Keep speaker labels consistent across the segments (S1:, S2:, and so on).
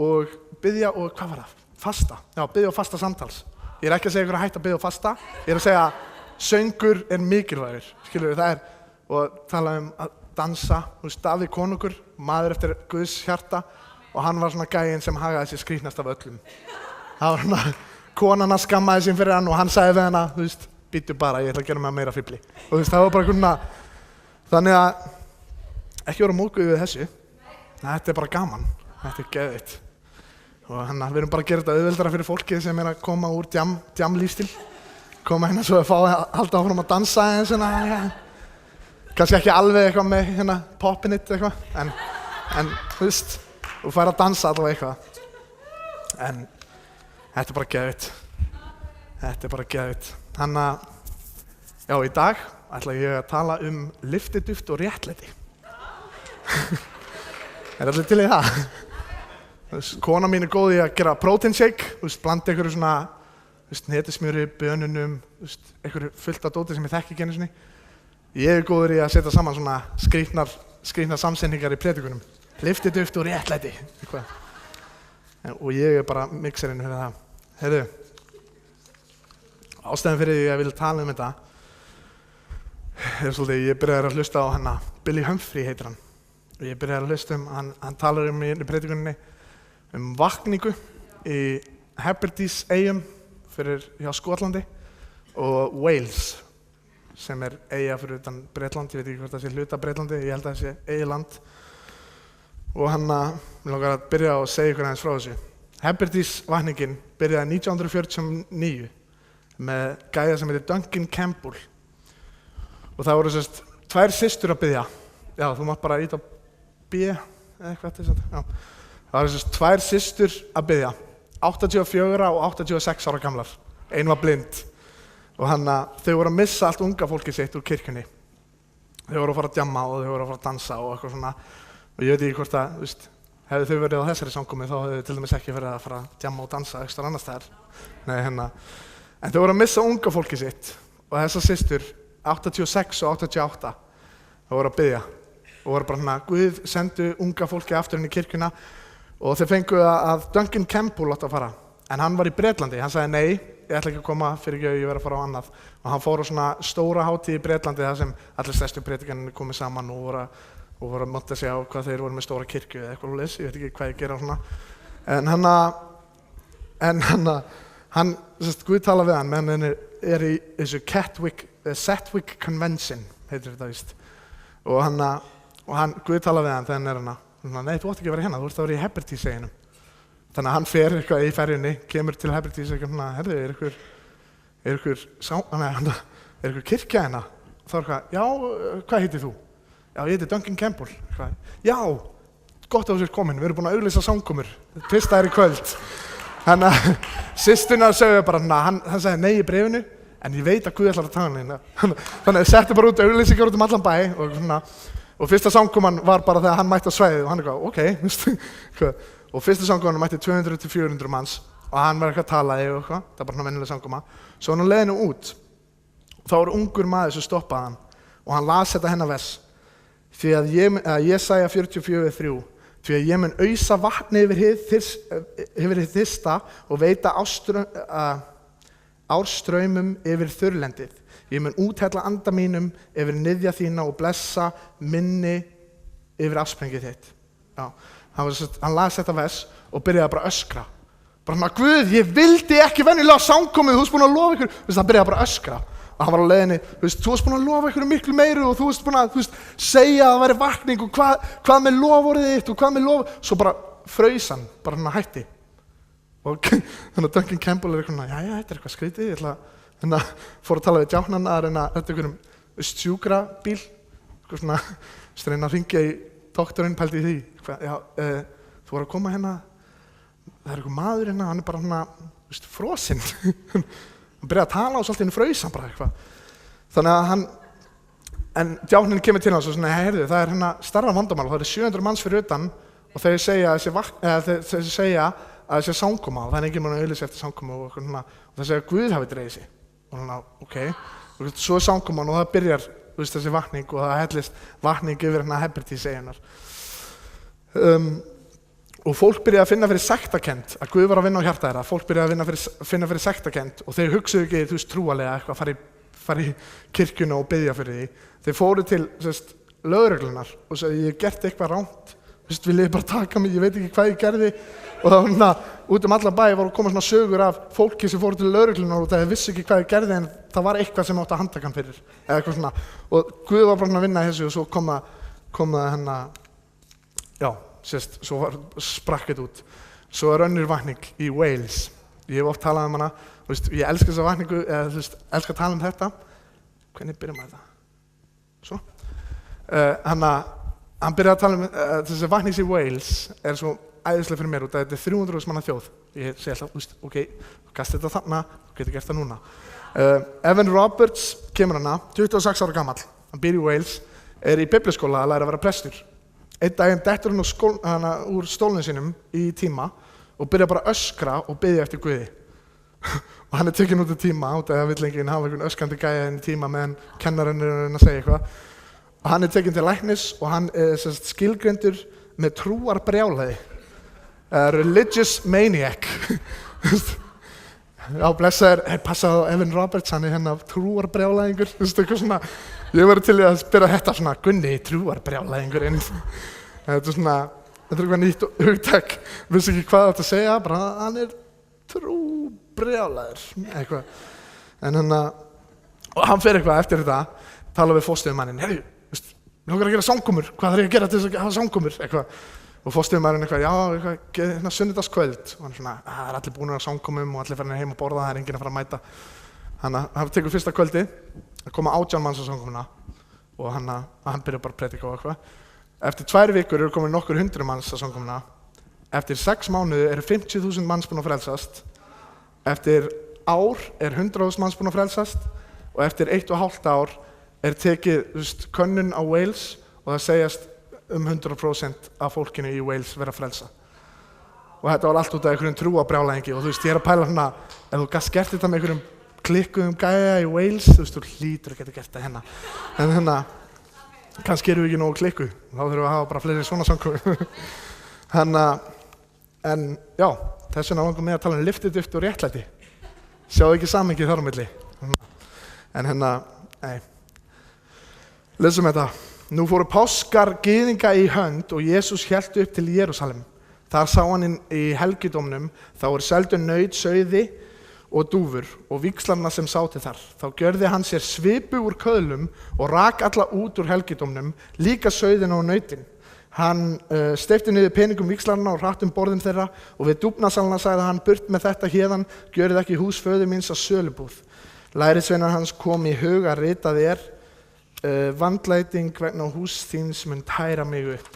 S1: og biðja og hvað var það? Fasta, já, biðja og fasta samtals. Ég ekki að segja ykkur að hætta að biðja og fasta, ég að segja söngur mikilvægur, skilur það og tala að dansa, Davíð konungur, maður eftir Guðs hjarta og hann var svona gæinn sem hagaði sér skrýtnast af öllum. Það var svona, konan að skammaði sín fyrir hann og hann sagði við hana, býttu bara, ég ætla að gera mig meira fífli. Og það var bara svona, þannig að ekki vera móðguð við þessu, þetta bara gaman, þetta geðveikt. Og við erum bara að gera þetta auðveldara fyrir fólki sem að koma úr djamlífstíl, koma svo að fá að halda áfram að dansa eða svona, kannski ekki alveg eitthvað með poppinitt eitthvað, en þú fær að dansa allavega eitthvað. En þetta er bara geðveikt. Þetta er bara geðveikt. Þannig að, já, í dag ætla ég að tala lyftiduft og réttlæti. Er allir til í það? Kona mín er góð í að gera protein shake, blanda einhverju svona hnetusmjöri, bönunum, einhverju fullt af dóti sem ég þekki ekki einu sinni. Ég er góður í að setja saman svona skrýtnar samsetningar í predikunum. Lyftiduft og réttlæti, eitthvað. Og ég er bara mixerinn fyrir það. Heyrðu, ástæðan fyrir því að ég vil tala þetta er svolítið, ég byrjaði að hlusta á Billy Humphrey heitir hann. Og ég byrjaði að hlusta hann talar í predikuninni vakningu í Hebrides eyjum hjá Skotlandi og Wales sem er eyja fyrir utan Bretland, ég veit ekki hvort það sé hluta Bretlandi, ég held að það sé eyjaland. Og mér langar að byrja að segja ykkur aðeins frá þessu. Hebrides vakningin byrjaði 1949 með gæja sem heitir Duncan Campbell. Og það voru tvær systur að biðja. Já, þú mátt bara íta á B eða eitthvað til þess að. Það voru tvær systur að biðja. 84 og 86 ára gamlar. Ein var blind. Og þau voru að missa allt unga fólkið sitt úr kirkjunni. Þau voru að fara að djamma og þau voru að fara að dansa og eitthvað svona. Og ég veit ekki hvort að, hefðu þau verið á þessari samkomu þá hefðu þau til dæmis ekki verið að fara að djamma og dansa eitthvað annars staðar. Nei, En þau voru að missa unga fólkið sitt og þessar systur, 86 og 88, þau voru að biðja og voru bara Guð sendu unga fólkið aftur inn í kirkjuna og þau fengu að Duncan Campbell átti að fara. En hann var í Bretlandi, hann sagði nei, ég ætla ekki að koma fyrir ekki að ég verið að fara á annað. Og hann fór á svona stóra hátíð í Bretlandi þar sem allir stærstu predikanir komið saman og voru að monta sig á hvað þeir voru með stóra kirkju eða eitthvað leys, ég veit ekki hvað ég gera svona. En Guð tala við hann, menn hann er í þessu Setwick Convention, heitir þetta víst. Og Guð tala við hann þegar hann nei, þú átt ekki að vera hérna, þú ert að vera í Hebrides eyjunum. Þannig að hann fer eitthvað í ferjunni, kemur til Hebrides og herðu, er ykkur kirkja hérna? Þá já, hvað heitir þú? Já, ég heiti Duncan Campbell. Já, gott að þú sér komin, við erum búin að auglýsa samkomur. Fyrsta í kvöld. Þannig að systurnar sögðu bara, hann sagði nei í bréfinu, en ég veit að Guð ætlar að tala hérna. Þannig að setti bara út auglýsingar út allan bæ og fyrsta samkoman var bara þegar hann mætti á svæðið og hann ok. Og fyrsta samkoman mætti 200-400 manns og hann var eitthvað að tala og eitthvað, það var bara venjuleg samkoma. Svo hann leiði út, þá var ungur maður sem stoppaði hann og hann las þetta vers. Því að Jesaja 44:3, því að ég mun ausa vatni yfir hið þyrsta og veita árstraumum yfir þurrlendið. Ég mun úthella anda mínum yfir niðja þína og blessa minni yfir afsprengið þitt. Já, hann las þetta vers og byrjaði bara að öskra. Bara Guð, ég vildi ekki venjulega samkomið, þú varst búin að lofa ykkur. Það byrjaði bara að öskra. Og hann var á leiðinni, þú varst búin að lofa ykkur miklu meiru og þú varst búin að segja að það væri vakning og hvað með loforðið þitt og hvað með Svo bara fraus hann, bara hætti. Og þannig að Duncan Campbell er eitthvað, þetta er eitthvað skrítið, ég ætla að fór að tala við djáknan að reyna að þetta sjúkrabíl, reyna að hringja í doktorinn, pældi í því. Þú voru að koma hérna, það er eitthvað maður hérna, hann er bara frosinn. Hann byrjaði að tala og svolítið fraus hann bara eitthvað. Þannig að en djáknin kemur til hans og heyrðu, það er starra vandamál, það er 700 manns fyrir utan og þeir segja að þessi samkoma og það er enginn mann að auðlýsa eftir samkoma og það segja að Guð hafi dreigið sig. Og ok, og svo er samkoman og það byrjar þessi vakning og það hellist vakning yfir Hebrides eyjunnar. og fólk byrjaði að finna fyrir sektarkennd, að Guð var að vinna á hjarta þeirra, fólk byrjaði að finna fyrir sektarkennd og þeir hugsuðu ekki, þú veist, trúarlega eitthvað, fara í kirkjuna og biðja fyrir því. Þeir fóru til lögreglunar og sagði, ég hef gert eitthvað rangt, viljið bara taka mig, ég veit ekki hvað ég gerði. Og það var út alla bæ voru að koma svona sögur af fólki sem fóru til lögreglunar og það vissi ekki hvað ég gerði en það var eitthvað sem átti að handtaka hann fyrir, eða eitthvað svona. Og Guð var bara að vinna í þessu og svo kom það svo sprakk þetta út. Svo önnur vakning í Wales. Ég hef oft talað hana, ég elska þessa vakningu, elska að tala þetta. Hvernig byrjum maður það? Svo. Hann byrjaði að tala þessi vakning í Wales svo æðislega fyrir mér út að þetta 300.000 manna þjóð. Ég segi alltaf, ok, þú gast þetta þarna, þú getur gert það núna. Evan Roberts kemur 26 ára gamall, hann býr í Wales, í bibliskóla að læra að vera prestur. Einn daginn dettur hann úr stólnum sínum í tíma og byrja bara að öskra og biðja eftir Guði. Og hann tekinn út af tíma, út af að vill enginn hafa einhvern öskrandi gæja inn í tíma meðan kennarinn að segja eitthvað. Og hann tekinn til læknis og hann skilgreindur með trúarbrjálæði. Religious maniac. Já, blessaður, passaðu á Evan Roberts, hann hérna trúarbrjálæðingur, eitthvað svona. Ég verið til að spyrja þetta svona, Gunni, trúarbrjálæðingurinn. Þetta er eitthvað nýtt hugtak, vissi ekki hvað þetta segja, bara hann trúbrjálæður, eitthvað. En og hann fer eitthvað eftir þetta, tala við fórstöðumanninn, herri, mér langar að gera samkomur, hvað þarf ég að gera til þess að hafa samkomur, eitthvað. Og fórstöðumanninn eitthvað, sunnudagskvöld, og hann svona, það er allir búin að samkomum og allir farin heim að borða, það er enginn að fara að mæta. Hann tekur fyrsta kvöldi, að koma 18 manns á samkomuna og hann byrjar bara að predika og eitthvað. Eftir 2 vikur eru komin nokkur 100 manns á samkomuna. Eftir 6 mánuði eru 50.000 manns búin að frelsast. Eftir ár 100.000 manns búin að frelsast og eftir 1,5 ár tekið könnun á Wales og það segjast 100% af fólkinu í Wales vera frelsa. Og þetta var allt út af einhverjum trúarbrjálæðingi og ég er að pæla ef þú gast gert þetta með einhverjum klikkuðum gæja í Wales, þú hlýtur að geta gert það hérna. En kannski erum við ekki nógu klikkuð, þá þurfum við að hafa bara fleiri svona samkomur. En já, þess vegna langar mig að tala lyfti, dufti og réttlæti. Sjáðu ekki samhengið þar á milli. En nei. Lesum þetta. Nú fóru páskar gyðinga í hönd og Jesús hélt upp til Jerúsalem. Þar sá hann í helgidómnum, þá seldu naut, sauði og dúfur og víxlarna sem sátu þar. Þá gjörði hann sér svipu úr köðlum og rak alla út úr helgidómnum, líka sauðina og nautin. Hann steypti niður peningum víxlarna og hratt borðin þeirra og við dúfnasalana sagði hann, burt með þetta héðan, gjörið ekki hús föður míns að sölubúð. Lærisveinar hans kom í hug að ritað vandlæting vegna hús þíns mun tæra mig upp.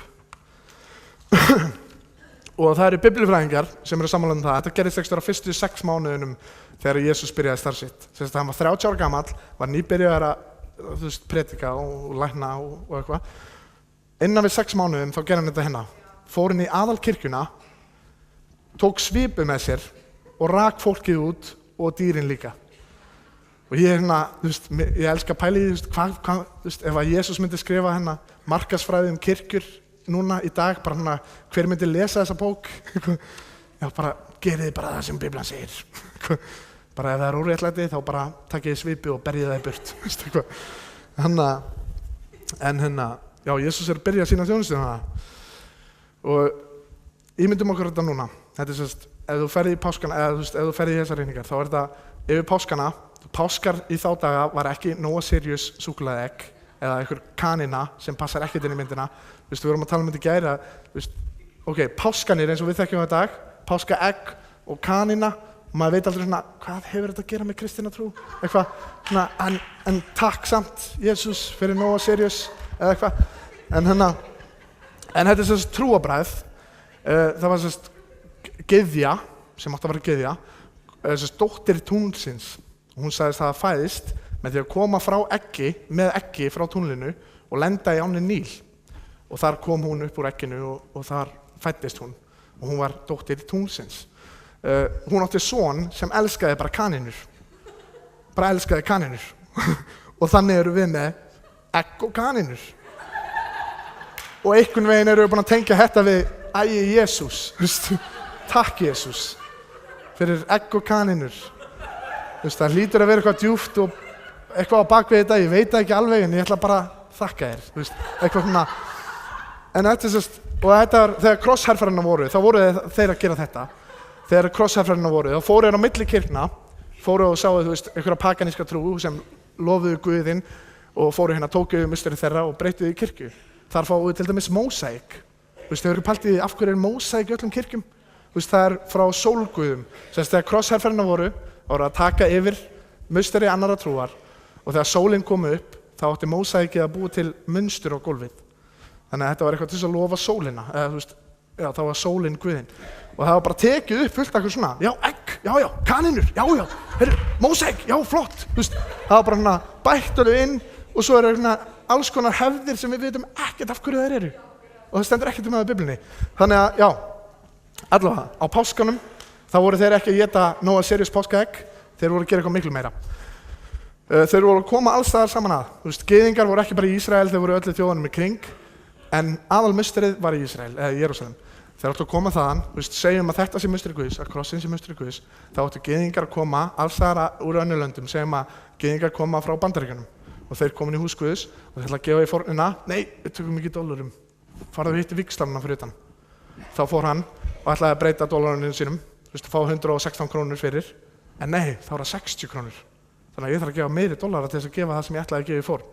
S1: Og það eru biblíufræðingar sem eru sammála það. Þetta gerðist á fyrstu 6 mánuðunum þegar Jesús byrjaði starf sitt. Hann var 30 ára gamall, var nýbyrjaður að predika og lækna og eitthvað. Innan við 6 mánuðum þá gerði hann þetta hérna. Fór inn í aðalkirkjuna, tók svipu með sér og rak fólkið út og dýrin líka. Og ég ég elska pælið, ef að Jesús myndi skrifa markaðsfræði kirkjur núna í dag, bara hver myndi lesa þessa bók? Já, bara gerið bara það sem Biblan segir. Bara ef það óréttlæti, þá bara takið svipu og berjið það í burt. Já, Jesús að byrja sína þjónustu og ímyndum okkur þetta núna. Þetta ef þú ferði í páskana, eða ef þú ferði í þessar reyningar, þá þetta yfir páskana. Páskar í þá daga var ekki Nóa Sirius súkkulaðiegg eða einhver kanina sem passar ekkert inn í myndina. Við vorum að tala þetta í gær ok, páskanir eins og við þekkjum í dag, páskaegg og kanina og maður veit aldrei hvað hefur þetta að gera með kristina trú? Eitthvað, en takk samt Jesús fyrir Nóa Sirius eða eitthvað. En þetta trúarbragð, það var gyðja, sem átti að vera gyðja, dóttir tunglsins. Hún sagðist það að fæðist með því að koma með eggi frá tunglinu og lenda í ánni Níl. Og þar kom hún upp úr egginu og þar fæddist hún. Og hún var dóttir tunglsins. Hún átti son sem elskaði bara kaninur. Bara elskaði kaninur. Og þannig eru við með egg og kaninur. Og einhvern veginn eru við búin að tengja þetta við Jesús, takk Jesús, fyrir egg og kaninur. Það hlýtur að vera eitthvað djúpt og eitthvað á bakvið þetta, ég veit það ekki alveg, en ég ætla bara að þakka þér, eitthvað svona. En þetta og þetta var, þegar krossherferðina voru, þá voru þeir að gera þetta. Þegar krossherferðina voru, þá fóru þeir á milli kirkna, fóru og sáu, einhverja paganíska trú sem lofuðu Guðinn og fóru hérna, tókuðu musteri þeirra og breyttuðu í kirkju. Þar fáum við til dæmis mósaík. Þau eru pælt í af hverju er mósaík í öllum kirkjum. Það er frá sólguðum. Þegar krossherferðina voru að taka yfir musteri annarra trúar og þegar sólin kom upp, þá átti mósaíkið að búa til munstur á gólfið. Þannig að þetta var eitthvað til að lofa sólina. Þá var sólin Guðinn. Og það var bara tekið upp fullt eitthvað svona. Já, egg, já, kaninur, já, mósaík, já, flott. Það var bara bætt alveg inn og svo eru alls konar hefðir sem við vitum ekkert af hverju þær eru. Og það stendur ekkert það í Biblíunni. Þannig að, já, allavega, á páskanum, þá voru þeir ekki að éta Nóa Sirius páskaegg, þeir voru að gera eitthvað miklu meira. Þeir voru að koma alls staðar saman að. Gyðingar voru ekki bara í Ísrael, þeir voru öllu þjóðunum í kring, en aðalmusterið var í Ísrael, eða í Jerúsalem. Þeir áttu að koma þaðan, segjum að þetta sé musteri Guðs, að krossin sé musteri Guðs, þá áttu gyðingar að koma alls staðar úr önnur löndum, segjum að gyðingar koma frá Bandaríkjunum. Og þeir komin í hús Guðs og þeir ætla að gefa í fórnina, nei, við tökum ekki $, farðu að hitta víxlarna fyrir utan. Þá fór hann og ætlaði að breyta $-unum sínum, fá 116 krónur fyrir, en nei, þá er það 60 krónur. Þannig að ég þarf að gefa meiri $, til þess að gefa það sem ég ætlaði að gefa í fórn.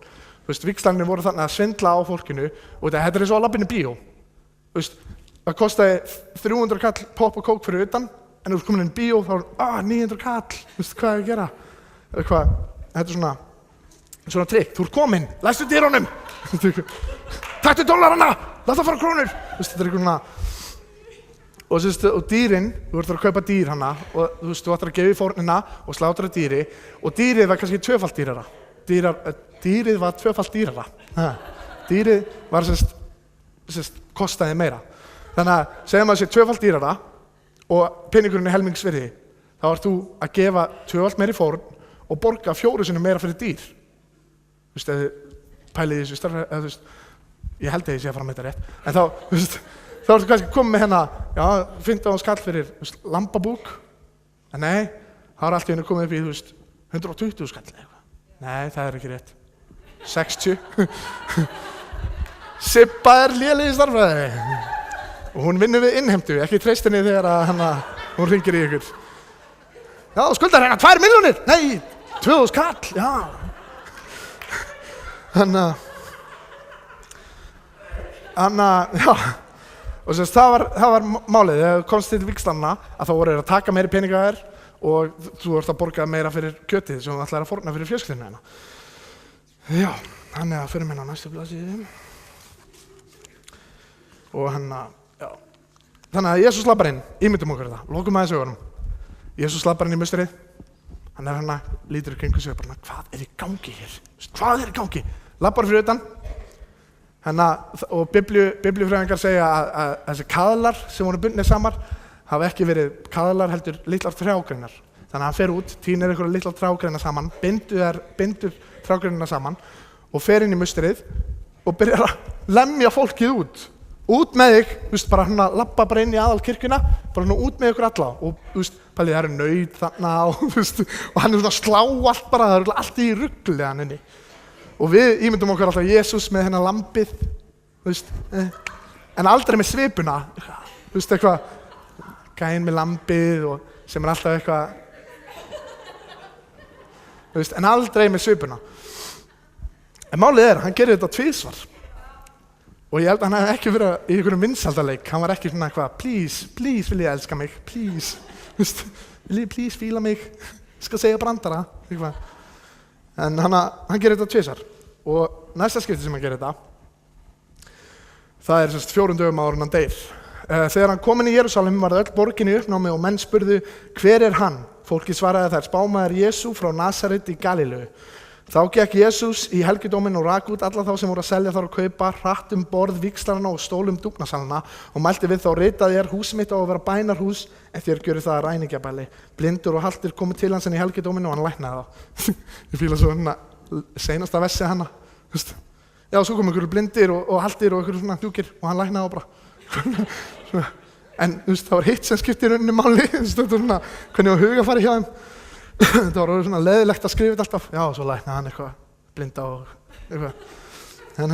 S1: Víxlarnir voru þannig að svindla á fólkinu og þetta er eins og að labba inn í bíó. Það kostaði 300 kall pop og kók fyrir utan, en þú ert komin inn í bíó, þá er 900 kall, hvað er að gera? Þetta er svona trikk, þú ert kominn, læstu dyrunum, taktu $, láta fara krónur. Þetta er eitthvað og dýrin, þú ert að kaupa dýr hana og þú ættir að gefa í fórnina og slátra dýri og dýrið var kannski tvöfalt dýrara. Dýrið var tvöfalt dýrara. Dýrið var kostaði meira. Þannig að segjum að það sé tvöfalt dýrara og peningurinn er helmingsvirði, þá ert þú að gefa tvöfalt meira í fórn og borga 4 sinnum meira fyrir dýr. Pælið í þessu starf, ég held að ég sé að fara með þetta rétt, en þá ertu kannski komið með já, 15 skall fyrir lambabúk, en nei, þá er allt í hennu komið upp í 120 skall eða eitthvað. Nei, það er ekki rétt. 60. Sibba er léleg í starfræði og hún vinnur við innheimtu, ekki treyst henni þegar hún hringir í ykkur. Já, skuldar hérna 2 milljónir, nei, 2000 skall, já. Þannig að, já, og það var málið, þegar þú komst til víxlanna að þá voru þeir að taka meiri peninga þér og þú ert að borga meira fyrir kjötið sem þú ætlar að fórna fyrir fjölskylduna hérna. Já, þannig að fyrir minna á næstu blaðsíðu. Og já. Þannig að Jesús lappar inn, ímyndum okkur þetta, lokum aðeins augunum. Jesús lappar inn í musterið, hann lítur í kringu sig og bara, hvað er í gangi hér? Hvað er í gangi? Lappar fyrir utan, og biblíufræðingar segja að þessi kaðlar sem voru bundnir saman hafa ekki verið kaðlar heldur litlar trjágreinar. Þannig að hann fer út, tínir einhverja litlar trjágreinar saman, bindur trjágreinina saman og fer inn í musterið og byrjar að lemja fólkið út. Út með þig, bara labba bara inn í aðalkirkjuna, bara út með ykkur alla og pælið, það eru naut þarna og hann er að slá allt bara, það eru allt í rugli hann inni. Og við ímyndum okkur alltaf Jesús með hennar lambið, en aldrei með svipuna, eitthvað, gæinn með lambið og sem er alltaf eitthvað, en aldrei með svipuna. En málið er, hann gerir þetta tvisvar. Og ég held að hann hefði ekki verið í einhverjum vinsældarleik, hann var ekki svona eitthvað, please vil ég elska mig, please, vil ég please fíla mig, skal segja brandara, eitthvað. En hann gerir þetta tvisvar og næsta skipti sem hann gerir þetta, það er 4 dögum áður en hann deyr. Þegar hann kom inn í Jerúsalem var öll borgin í uppnámi og menn spurðu, hver er hann? Fólkið svaraði þær, spámaður Jesú frá Nasaret í Galíleu. Þá gekk Jesús í helgidóminn og rak út alla þá sem voru að selja þar og kaupa, hratt borð víxlarna og stólum dúfnasalana og mælti við þá, ritað er hús mitt á að vera bænarhús en þér gjörir það að ræningjabæli. Blindur og haltir komu til hans í helgidóminn og hann læknaði þá. Ég fíla svo seinasta vessi hana. Já, svo kom einhverju blindir og haltir og einhverju svona hjúkir og hann læknaði þá bara. En það var hitt sem skipti í rauninni máli, þetta var svona, hvernig var hugafari hjá þeim. Þetta var svona leiðilegt að skrifa þetta alltaf. Já, svo læknaði hann eitthvað blinda og eitthvað. En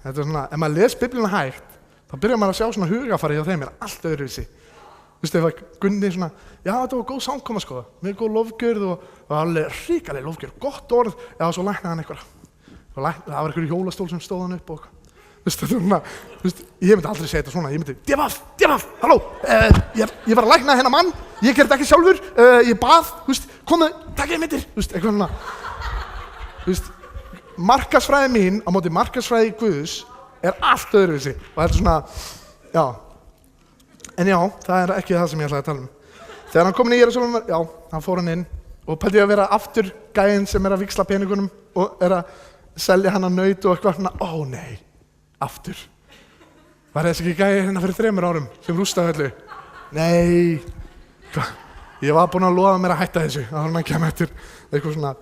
S1: þetta er svona, ef maður les Biblíuna hægt, þá byrjar maður að sjá svona hugafari hjá þeim allt öðruvísi. Ef Gunni svona, já, þetta var góð samkoma sko, mjög góð lofgjörð og alveg hrikaleg lofgjörð, gott orð, já, svo læknaði hann eitthvað. Það var einhverju hjólastól sem stóð hann upp og þetta var svona, ég myndi aldrei segja þetta svona, ég myndi, Djefaf, halló, ég var að lækna hennar mann, ég gerði þetta ekki sjálfur, ég bað, komu, takk ég myndir, eitthvað svona. Markaðsfræði mín á móti markaðsfræði Guðs allt öðruvísi og þetta er svona, já. En já, það er ekki það sem ég ætlaði að tala um. Þegar hann kom inn í Jerúsalem, já, hann fór hann inn og pældi að vera aftur gæinn sem að víxla peningunum og að selja hann að naut og eitthvað svona, ó nei, aftur. Var þessi ekki gæi hérna fyrir 3 árum sem rústaði öllu? Nei, ég var búinn að lofa mér að hætta þessu, að hann kemur eftir eitthvað svona.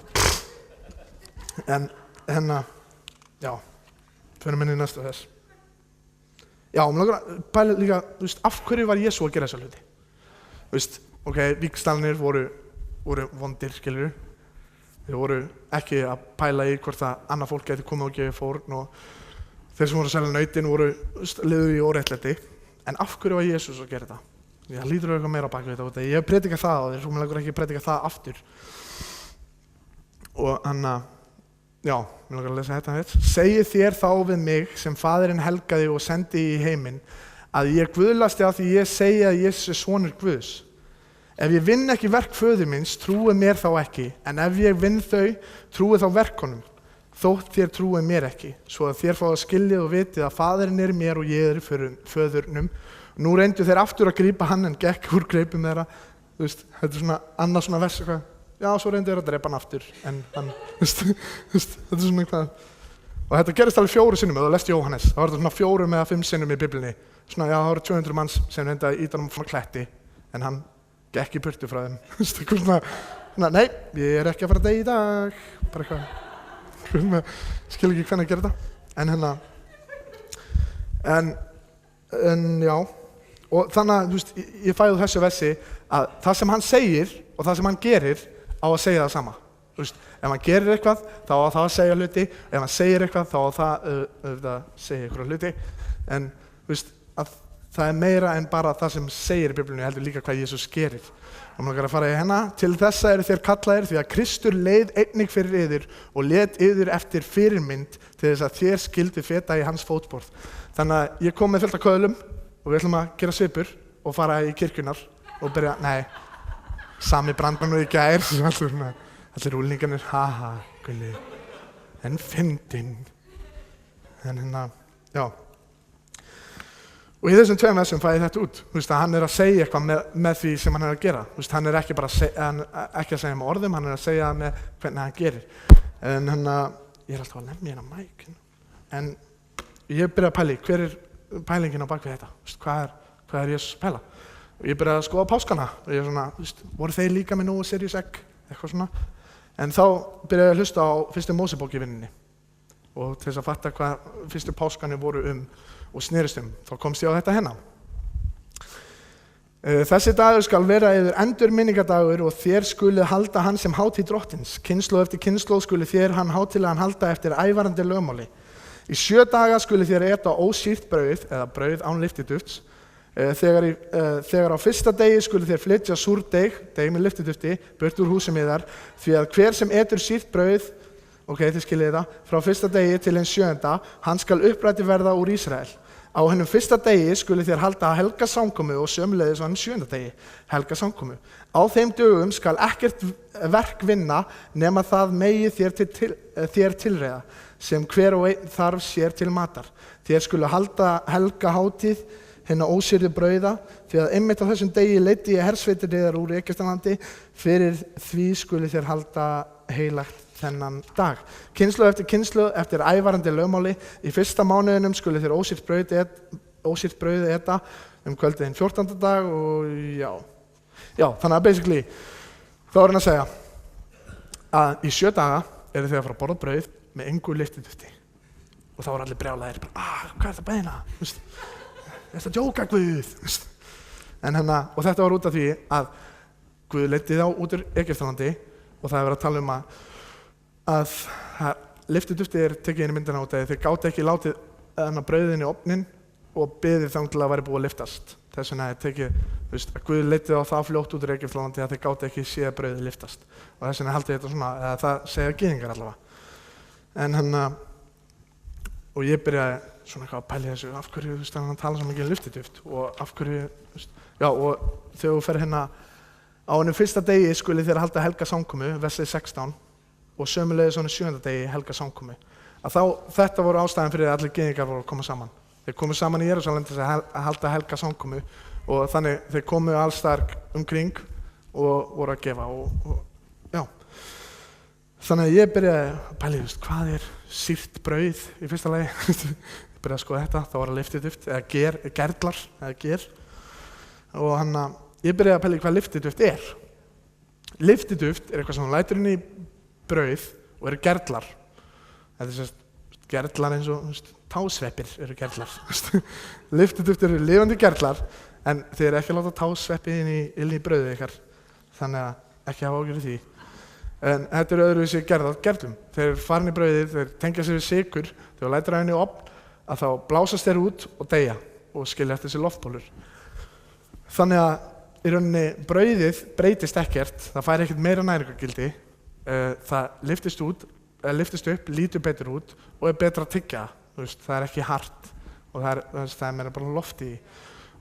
S1: En já, fyrir minni næsta þess. Já, mér langar að pæla líka, af hverju var Jesú að gera þessa hluti? Ok, vígstalnir voru vondir, skilurðu. Þeir voru ekki að pæla í hvort að annað fólk gæti komið og gefið fórn og þeir sem voru að selja nautin voru liður í óréttlæti. En af hverju var Jesús að gera þetta? Það lítur eitthvað meira á bak við þetta. Ég hef predikað það á þér, svo mér langar ekki að predika það aftur. Og já, mér langar að lesa þetta hér. Segið þér þá við mig sem Faðirinn helgaði og sendi í heiminn að ég guðlasti af því ég segi að Jesús er sonur Guðs. Ef ég vinn ekki verk föður míns, trúið mér þá ekki, en ef ég vinn þau, trúið þá verkunum, þótt þér trúið mér ekki, svo að þér fáið að skiljið og vitið að Faðirinn er mér og ég er föðurnum. Nú reyndu þeir aftur að grípa hann en gekk úr greipum þeirra. Þetta er svona annað svona vers eitthvað. Já, svo reyndu þeir að drepa hann aftur, en hann, þetta er svona eitthvað. Og þetta gerist alveg 4 sinnum, ef þú lest Jóhannes. Það var þetta svona 4 eða 5 sinnum í Biblíunni. Svona, já, það voru 200 manns sem reyndu að ýta hann frá kletti, en hann gekk í burtu frá þeim. Svona, nei, ég er ekki að fara að deyja í dag. Bara eitthvað, skil ekki hvernig að gera þetta. En já, og þannig að, ég fæði þessu versi að það sem hann segir og það sem hann gerir á að segja það sama. Ef hann gerir eitthvað, þá á það að segja hluti, ef hann segir eitthvað, þá á það að segja eitthvað hluti. En að það er meira en bara það sem segir í Biblíunni, heldur líka hvað Jesús gerir. Og maður að fara í hérna, til þessa eru þér kallaðir því að Kristur leið einnig fyrir yður og lét yður eftir fyrirmynd til þess að þér skildu feta í hans fótspor. Þannig að ég kom með fullt af köðlum og við ætlum að gera svipur og fara í kirkjunar og byrja, nei, sami brandmann og í gær, allir úlningarnir, haha, gulli, en fyndinn. En já. Og í þessum 2 versum fæ ég þetta út, að hann er að segja eitthvað með því sem hann er að gera. Hann er ekki bara ekki að segja með orðum, hann er að segja með hvernig hann gerir. En ég er alltaf að lemja hérna mæk. En ég byrja að pæla í, hver er pælingin á bak við þetta? Hvað er Jesús að pæla? Og ég byrjaði að skoða páskana og ég svona, voru þeir líka með nógu Sirius Egg, eitthvað svona. En þá byrjaði ég að hlusta á fyrstu Mósebók í vinninni og til þess að fatta hvað fyrstu páskanir voru og snerist þá komst ég á þetta hérna. Þessi dagur skal vera yfir endurminningadagur og þér skuluð halda hann sem hátíð drottins. Kynslóð eftir kynslóð skuluð þér hann hátíðlegan halda eftir ævarandi lögmáli. Í 7 daga skuluð þér eta ósýrt brauð eða brauð án lyftidufts. Þegar á fyrsta degi skuluð þér flytja súrdeig, deig með lyftidufti, burt úr húsum yðar, því að hver sem etur sýrt brauð, ok, þið skiljið það, frá fyrsta degi til hins 7. Hann skal uppræti verða úr Ísrael. Á hennum fyrsta degi skuluð þér halda helga samkomu og sömuleiðis á hennum 7. degi helga samkomu. Á þeim dögum skal ekkert verk vinna nema það megi þér tilreiða, sem hver og einn þarf sér til matar. Þér skuluð halda helga hátíð hinna ósýrðu brauða, því að einmitt á þessum degi leiddi ég hersveitir yðar úr Egyptalandi, fyrir því skuluð þér halda heilagt þennan dag. Kynslóð eftir ævarandi lögmáli. Í fyrsta mánuðinum skuluð þér ósýrt brauð eta kvöldið hinn 14. dag og já. Já, þannig að basically þá er hann að segja að í 7 daga eru þið að fara að borða brauð með engu lyftidufti. og þá var allir brjálæðir, hvað er það beina? Þetta djóka Guð, en og þetta var út af því að Guð leiddi þá út úr Egyptalandi og það er verið að tala um að lyftiduftið tekið inn í myndina út af því þeir gátu ekki látið brauðin í ofnin og beðið þangað til að væri búið að lyftast. Þess vegna er tekið, að Guð leiddi þá það fljótt út úr Egyptalandi að þeir gátu ekki séð brauðið lyftast og þess vegna held ég þetta svona, eða það segja gyðingar allavega. En og ég byrjaði svona eitthvað að pæla þessu, af hverju hann tala svo mikið um lyftiduft og af hverju, og þegar þú fer á hennum fyrsta degi skuli þér halda helga samkomu, verslið 16, og sömuleiðis á hennum 7. degi helga samkomu. Þetta voru ástæðan fyrir að allir gyðingar voru að koma saman. Þeir komu saman í Jerúsalem til að halda helga samkomu og þannig þeir komu alls þar umkring og voru að gefa já. Þannig að ég byrjaði að pæla, hvað er sýrt brauð í fyrsta lagi? Ég byrjaði að skoða þetta, þá var það lyftiduft, eða gerlar, eða ger. Og ég byrjaði að pæla hvað lyftiduft er. Lyftiduft er eitthvað sem hún lætur inn í brauð og eru gerlar. Þetta er gerlar eins og tásveppir eru gerlar. Lyftiduft eru lifandi gerlar, en þeir eru ekki að láta tásveppi inn í brauðið ykkar. Þannig að ekki hafa ágjörði því. En þetta eru öðruvísi gerlum. Þeir farin í brauðið, þeir tengja sig við sykur, þegar lætur það inn í ofn, að þá blásast þeir út og deyja og skilja eftir sig loftbólur. Þannig að í rauninni brauðið breytist ekkert, það fær ekkert meira næringargildi, það lyftist upp, lítur betur út og er betra að tyggja. Það er ekki hart og það er meira bara loft í.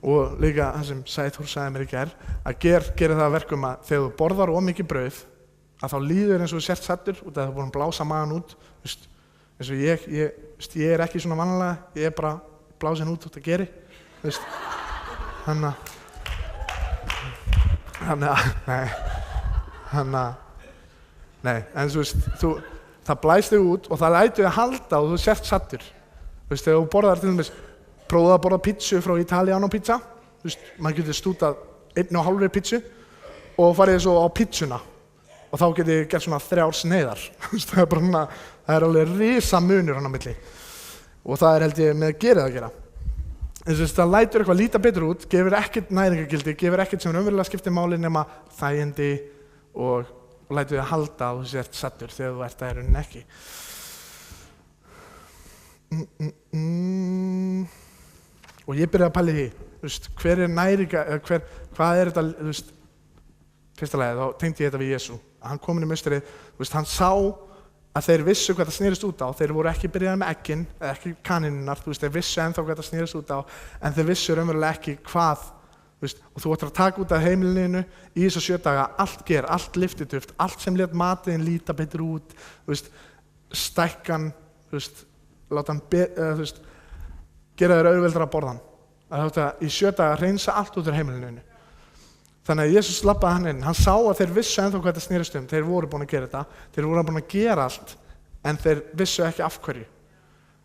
S1: Og líka það sem Sæþór sagði mér í gær, að gerir það að verkum að þegar þú borðar of mikið brauð, að þá líður eins og þú sért saddur út af það er búin að blása magan út, eins og ég er ekki svona vanalega, ég er bara blásin út út að geri, nei, en það blæst þig út og það lætur þig að halda og þú sért saddur, þegar þú borðar til dæmis, prófaðu að borða pizzu frá Italiano pizza, maður getur stútað 1,5 pizzu og farið svo á pizzuna. Og þá geti ég gert svona 3 sneiðar. Það er alveg risa munur á milli. Og það er held ég með gerið að gera. En það lætur eitthvað líta betur út, gefur ekkert næringargildi, gefur ekkert sem raunverulega skiptir máli nema þægindi og lætur þig að halda að þú sért saddur þegar þú ert að rauninni ekki. Og ég byrjaði að pæla í því, hver er hvað er þetta, fyrsta lagi, þá tengdi ég þetta við Jesú. Hann kom inn í musterið, hann sá að þeir vissu hvað það snerist út á, þeir voru ekki byrjaði með eggin, eða ekki kaninnar, þeir vissu ennþá hvað það snerist út á, en þeir vissu raunverulega ekki hvað, og þú ættir að taka út af heimilinu í þessu 7 daga, allt lyftiduft, allt sem lét matinn líta betur út, stækkan, láta hann, gera þér auðveldara að borða hann, að í 7 daga hreinsa allt út af heimilinu. Þannig að Jesús labbaði hann inn, hann sá að þeir vissu ennþá hvað þetta snerist þeir voru búin að gera þetta, þeir voru búin að gera allt, en þeir vissu ekki af hverju.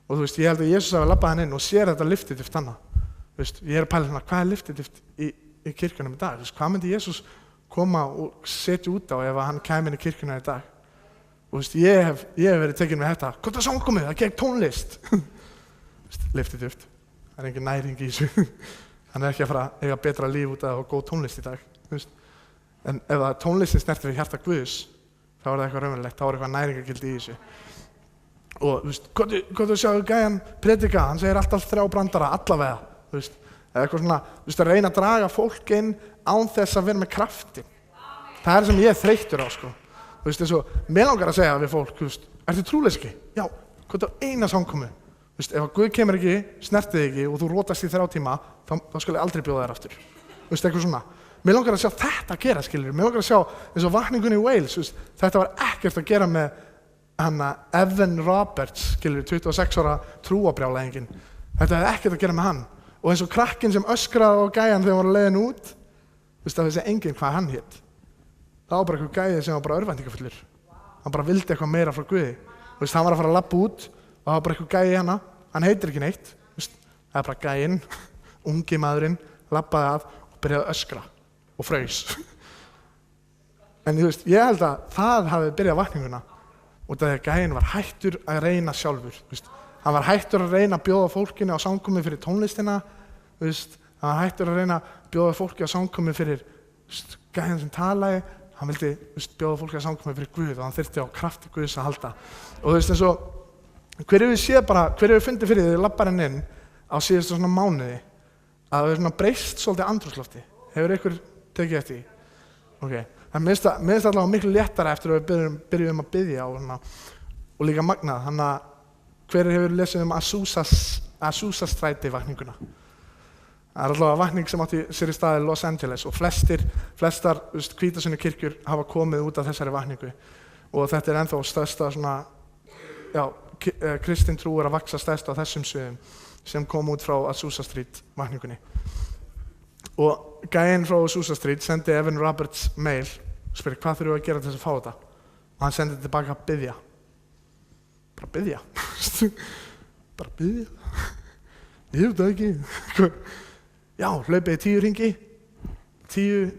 S1: Og ég held að Jesús hafi labbað hann inn og sér þetta lyftiduft hana. Ég er að pæla hvað er lyftiduft í kirkjunum í dag? Hvað myndi Jesús koma og setja út á ef hann kæmi inn í kirkjuna í dag? Og ég hef verið tekinn með þetta, hvað er samkomið, það gegn tónlist. Lyftiduft, það er engin næring í þessu. Hann er ekki að fara að eiga betra líf út af góð tónlist í dag. En ef tónlistin snertir við hjarta Guðs, þá er það eitthvað raunverulegt, þá er eitthvað næringargildi í þessu. Og hvað þú sjáu gæjan predika, hann segir alltaf 3 brandara, allavega. Eða eitthvað svona, að reyna að draga fólk inn án þess að vera með krafti. Það er sem ég er þreyttur á, Mér langar að segja við fólk, ertu trúleyski? Já, hvað er eina samkomu? Ef Guð kemur ekki, snertið ekki og þú rótast í 3 tíma, þá skal ég aldrei bjóða þér aftur. Eitthvað svona. Mér langar að sjá þetta gera, mér langar að sjá eins og vakningunni í Wales, þetta var ekkert að gera með Evan Roberts, 26 ára trúabrjálæðingin. Þetta hefði ekkert að gera með hann. Og eins og krakkinn sem öskraði á gæjan þegar hann var á leiðin út, það vissi enginn hvað hann hét. Það var bara eitthvað gæði sem var bara örvæntingafullur. Hann bara vildi eitthvað meira frá Guði. Hann var að fara að labba út og það var bara eitthvað gæi hana, hann heitir ekki neitt, það er bara gæinn, ungi maðurinn, labbaði að og byrjaði að öskra og fraus. En ég held að það hafi byrjað vakninguna út af því að gæinn var hættur að reyna sjálfur. Hann var hættur að reyna að bjóða fólkinu á samkomu fyrir tónlistina, þú veist, hann var hættur að reyna að bjóða fólki á samkomu fyrir gæðin sem talaði, hann vildi bjóða fólki á samkomu fyrir Guð og hann þyrfti á krafti Guðs að halda. Og þú veist eins og, hver hefur fundið fyrir því labbarinn inn á síðustu svona mánuði að það hefur svona breyst svolítið andrúmslofti? Hefur ykkur tekið eftir því? Ok, það minnst allavega miklu léttara eftir að við byrjum að biðja og líka magnað, þannig að hver hefur lesið Azusa stræti vakninguna? Það er allavega vakning sem átti sér í staði Los Angeles og flestar hvítasunnu kirkjur hafa komið út af þessari vakningu og þetta er ennþá stærsta svona, kristin trú er að vaxa stærst á þessum sviðum sem kom út frá Azusa Street vakningunni. Og gæinn frá Azusa Street sendi Evan Roberts mail og spurði hvað þurfum við að gera til þess að fá þetta og hann sendi tilbaka að biðja. Bara biðja? Bara biðja? Ég veit það ekki. Já, hlaupið 10 hringi, 10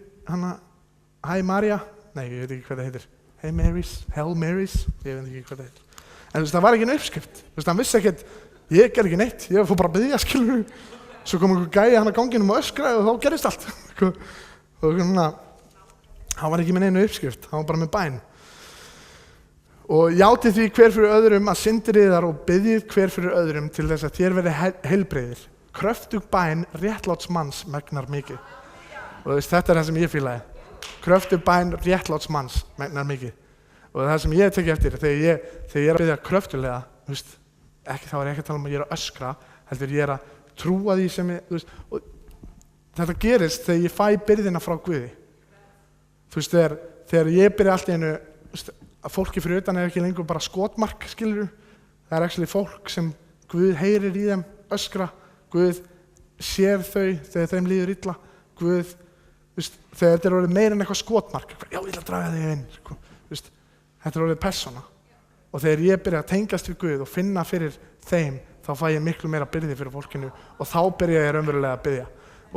S1: Hi Maria, nei ég veit ekki hvað það heitir, Hey Marys, Hail Marys, ég veit ekki hvað það heitir. En það var ekki einn uppskrift, hann vissi ekkert, ég ger ekki neitt, ég fór bara að biðja, skilur. Svo kom einhver gæi hann að ganginum og öskraði og þá gerist allt. Og hann var ekki með neinu uppskrift, hann var bara með bæn. Og játið því hver fyrir öðrum að syndir yðar og biðjið hver fyrir öðrum til þess að þér verði heilbrigðir. Kröftug bæn réttláts manns megnar mikið. Og þetta er það sem ég fílaði. Kröftug bæn réttláts manns megnar mikið. Og það sem ég tekið eftir, þegar ég er að biðja kröftulega, þá er ég ekki að tala um að ég er að öskra, heldur ég er að trúa því sem ég, og þetta gerist þegar ég fæ byrðina frá Guði. Þegar ég byrja allt í einu, að fólki fyrir utan er ekki lengur bara skotmark, skilur. Það er actually fólk sem Guð heyrir í þeim öskra, Guð sér þau þegar þeim líður illa, Guð, þegar þetta er orðið meira en eitthvað skotmark, já ég ætla að draga þig inn, þetta er orðið persóna. Og þegar ég byrja að tengjast við Guð og finna fyrir þeim, þá fæ ég miklu meira byrði fyrir fólkinu og þá byrja ég raunverulega að biðja.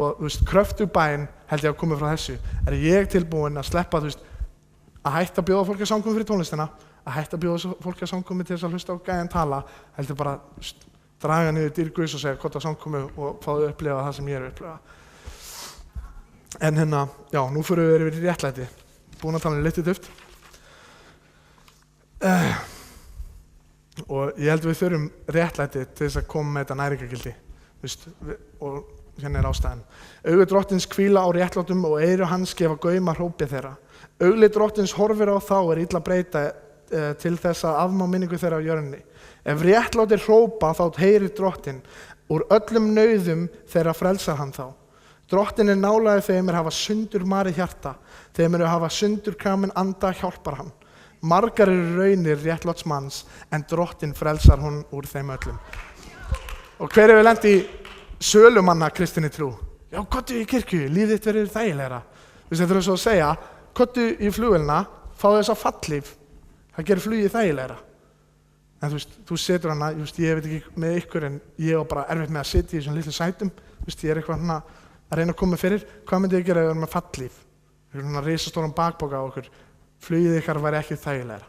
S1: Og kröftug bæn held ég að koma frá þessu, er ég tilbúinn að sleppa, að hætta að bjóða fólki að samkomu fyrir tónlistina, að hætta að bjóða fólki að samkomu til þess að hlusta á gæjan tala, heldur bara draga niður dýr Guðs og segja gott að samkomu og fá þau að upplifa það sem ég er að upplifa. En nú fyrir við yfir í réttlæti. Búin að tala litið döft. Og ég held við þurfum réttlæti til þess að koma með þetta næringargildi. Og hérna er ástæðan. Augu drottins hvíla á réttlátum og eyru hans gefa gaum að hrópi þeirra. Auglið drottins horfir á þá er illa breyta til þess að afmá minningu þeirra á jörðinni. Ef réttlátir hrópa þá heyrir drottinn, úr öllum nauðum þeirra frelsar hann þá. Drottinn er nálægur þeim hafa sundur marið hjarta, þeim hafa sundur kramin anda hjálpar hann. Margar eru raunir réttláts manns, en drottinn frelsar hún úr þeim öllum. Og hver hefur lent í sölumanna kristinni trú? Já, kottu í kirkju, lífið þitt verður þægilegra. Þetta er svo að segja, kottu í flugvélina, fá þess að fallíf, það gerir flugið þægilegra. En þú setur hana, ég veit ekki með ykkur en ég var bara erfitt með að sitja í þessum litlu sætum, ég er eitthvað að reyna að koma fyrir, hvað myndi ég gera ef ég var með fallíf? Svona risastóran bakpoka á okkur, flugið ykkar væri ekki þægilegra.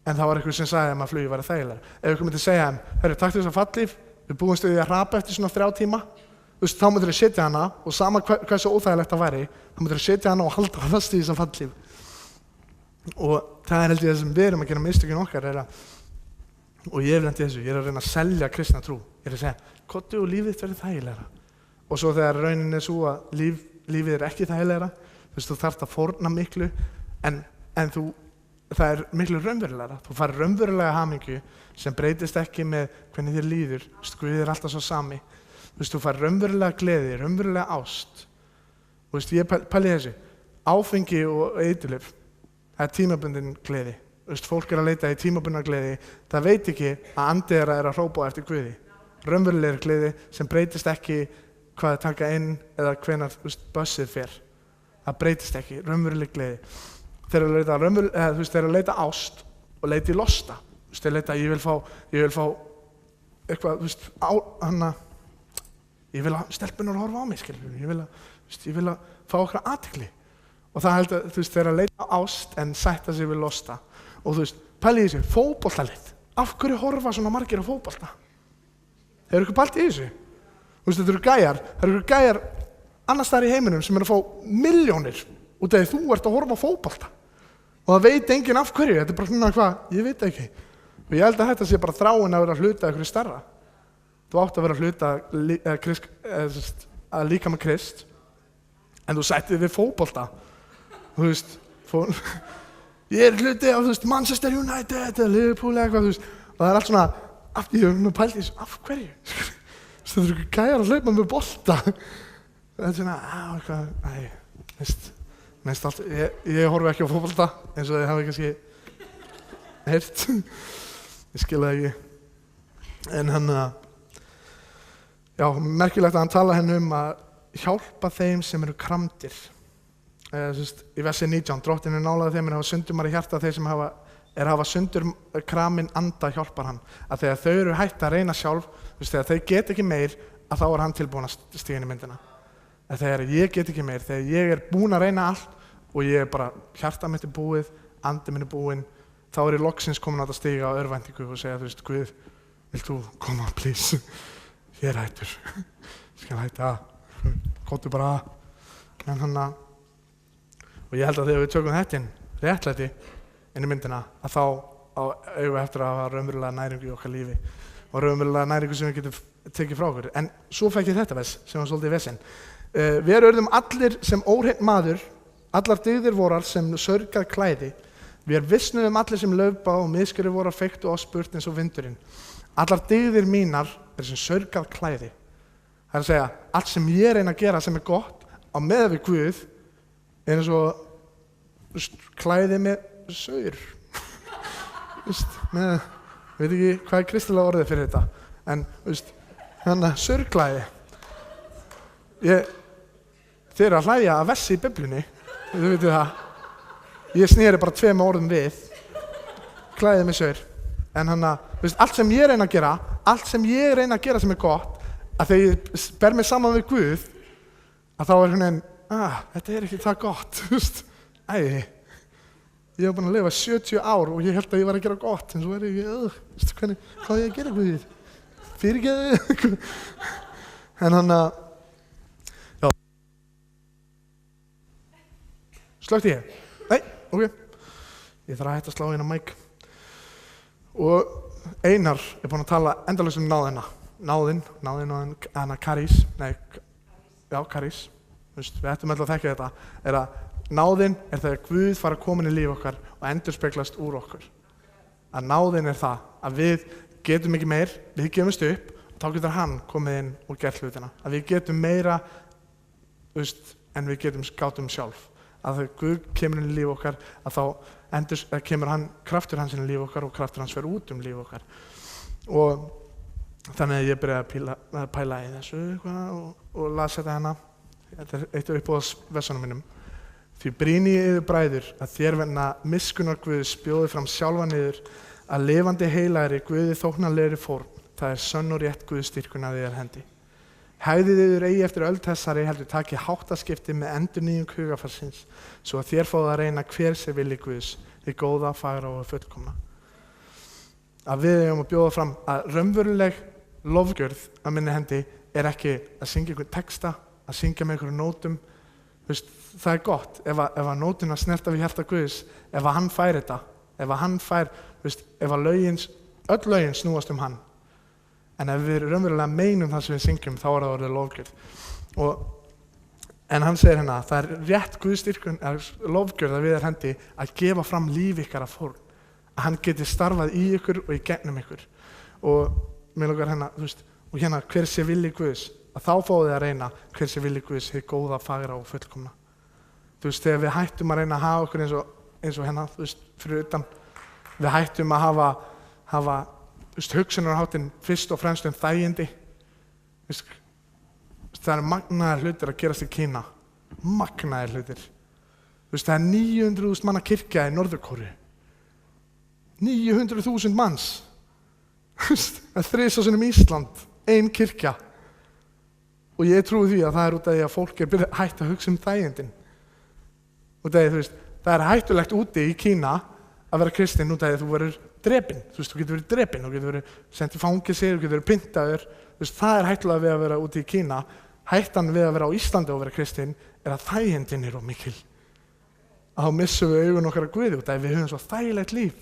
S1: En það var eitthvað sem sagði að flugið væri þægilegra. Ef ykkur myndi segja þeim, takk þess að fallíf, við búumst við að hrapa eftir svona 3 tíma, þá myndir þið setja hana og sama hversu óþægilegt það væri, þá myndir þið setja hana og halda fast í þessa fallíf. Og það held ég það sem við erum að gera mistökin okkar og ég hef lent í þessu, ég er að reyna að selja kristna trú. Ég er að segja, kottu og lífið verður þægilegra. Og svo þegar raunin er svo að lífið er ekki þægilegra, þú þarft að fórna miklu, en það er miklu raunverulegra. Þú fær raunverulega hamingju sem breytist ekki með hvernig þér líður. Guð er alltaf svo sami. Þú fær raunverulega gleði, raunverulega ást. Og ég pæli þessu, áfengi og eiturlyf, það er tímabundin gleði. Fólk er að leita í tímabundna gleði, það veit ekki að andi þeirra er að hrópa á eftir Guði. Raunverulegri gleði sem breytist ekki hvað taka inn eða hvenær bussið fer. Það breytist ekki, raunveruleg gleði. Þeir eru að leita ást og leita í losta. Þeir leita, ég vil fá eitthvað, ég vil að stelpunar horfa á mig, ég vil að fá okkar athygli. Og það heldur, þeir eru að leita ást en sætta sig við losta. Og pæli í þessu, fótboltalið, Af hverju horfa svona margir á fótbolta? Hefur ykkur pælt í þessu? Þú veist, það eru gæjar annars staðar í heiminum sem eru að fá milljónir út af því þú ert að horfa á fótbolta. Og það veit enginn af hverju, þetta bara svona hvað, ég veit ekki. Og ég held að þetta sé bara þráin að vera hluta einhverju stærra. Þú átt að vera hluta að líkama Krist, en þú sættir við fótbolta. Þú veist, ég er hluti af Manchester United eða Liverpool eða eitthvað, þú veist. Og það er allt svona, ég hef nú pælt í þessu, af hverju? Það eru gæjar að hlaupa með bolta. Það er svona, eitthvað, mest allt, ég horfi ekki á fótbolta eins og þið hafi kannski heyrt. Ég skil það ekki. En já, merkilegt að hann tala henni að hjálpa þeim sem eru kramdir. Í versi 19, Drottinn nálægður þeim hafa sundurmar í hjarta, þeir sem hafa sundur kramin anda hjálpar hann. Að þegar þau eru hætt að reyna sjálf, þegar þau get ekki meir, að þá hann tilbúin að stíga inn í myndina. Að þegar ég get ekki meir, þegar ég er búin að reyna allt og ég er bara, hjarta mitt er búið, andi minn er búinn, þá er ég loksins komin að stíga á örvæntingu og segja, Guð, vilt þú koma, please? Ég er hættur. Skal hætta, kóttu bara að. En og ég held að þegar við tökum þetta réttlæti inn í myndina, að þá eigum við eftir að hafa raunverulega næringu í okkar lífi og raunverulega næringu sem við getum tekið frá okkur. En svo fekk ég þetta vers, sem var svolítið vesinn. Við urðum allir sem óhreinn maður, allar dygðir vorar sem saurgað klæði. Við visnuðum allir sem laufbað og misgjörðir vorar feyktu oss burt eins og vindurinn. Allar dygðir mínar sem saurgað klæði. Það er að segja, allt sem ég reyna að gera sem er gott á meðan við Guð er eins og klæði með saur. Veit ekki hvað er kristilega orðið fyrir þetta, en saurklæði. Þið eru að hlæja að versi í Biblíunni, þið veitu það. Ég sneri bara 2 orðum við, klæðið með saur. En allt sem ég reyna að gera, allt sem ég reyna að gera sem er gott, að þegar ég ber mig saman við Guð, að þá er þetta er ekki það gott, ég hef búin að lifa 70 ár og ég held að ég var að gera gott, en svo er ég ekki, hvað er ég að gera Guð? Fyrirgeðu? En já. Slökti ég? Nei, ok. Ég þarf að hætta að slá hérna mic. Og Einar er búinn að tala endalaust náðina. Náðin og hana Karís. Karís. Við ættum alltaf að þekka þetta. Er að náðin er þegar Guð fara að koma inn í líf okkar og endurspeglast úr okkur. Að náðin er það að við getum ekki meir, við gefumst upp og þá getur hann komið inn og gert hlutina. Að við getum meira en við gátum sjálf. Að þegar Guð kemur inn í líf okkar, að þá kemur kraftur hans inn í líf okkar og kraftur hans fer út líf okkar. Og þannig að ég byrjaði að pæla í þessu og las þetta hérna. Þetta er eitt af uppáhaldsversunum mínum. Því brýni ég yður bræður að þér vegna miskunnar Guðs bjóði fram sjálfa niður að lifandi heilagri Guði þóknanlegri fórn. Það er sönn og rétt Guðsdýrkun að þér hendi. Hæðið yður eigi eftir öll þessari heldur takið háttaskipti með endurnýjung hugarfarsins svo að þér fáið að reyna hver sé vilji Guðs, því góða, fagra og fullkomna. Að við eigum að bjóða fram að raunveruleg lofgjörð að minni hendi er ekki að syngja einhvern texta, að syngja með einhverjum nótum. Það er gott ef að nótuna snerta við hjarta Guðs, ef að hann fær þetta, ef að hann fær, ef að öll lögin snúast hann. En ef við raunverulega meinum það sem við syngjum, þá er það orðið lofgjörð. En hann segir hérna, það er rétt Guðsdýrkun, lofgjörð að við hendi að gefa fram líf ykkar að fórn. Að hann geti starfað í ykkur og í gegnum ykkur. Og mér langar hérna, og hérna hver sé vilji Guðs, að þá fáið þið að reyna hver sé vilji Guðs, hið góða, fagra og fullkomna. Þegar við hættum að reyna að hafa okkur eins og hérna, fyrir utan, við hættum að hafa hugsunarháttinn fyrst og fremst þægindi. Það eru magnaðir hlutir að gerast í Kína. Magnaðir hlutir. Það er 900.000 manna kirkja í Norður-Kóreu. 900.000 manns. Það er 3 sinnum Ísland, 1 kirkja. Og ég trúi því að það er út af því að fólk er hætt að hugsa þægindin. Það er hættulegt úti í Kína að vera kristinn út af því að þú verður drepinn, þú getur verið drepinn, þú getur verið sent í fangelsi, þú getur verið pyntaður, það hættulega við að vera úti í Kína. Hættan við að vera á Íslandi og vera kristinn að þægindin of mikil. Að þá missum við augun okkar að Guði út af við höfum svo þægilegt líf.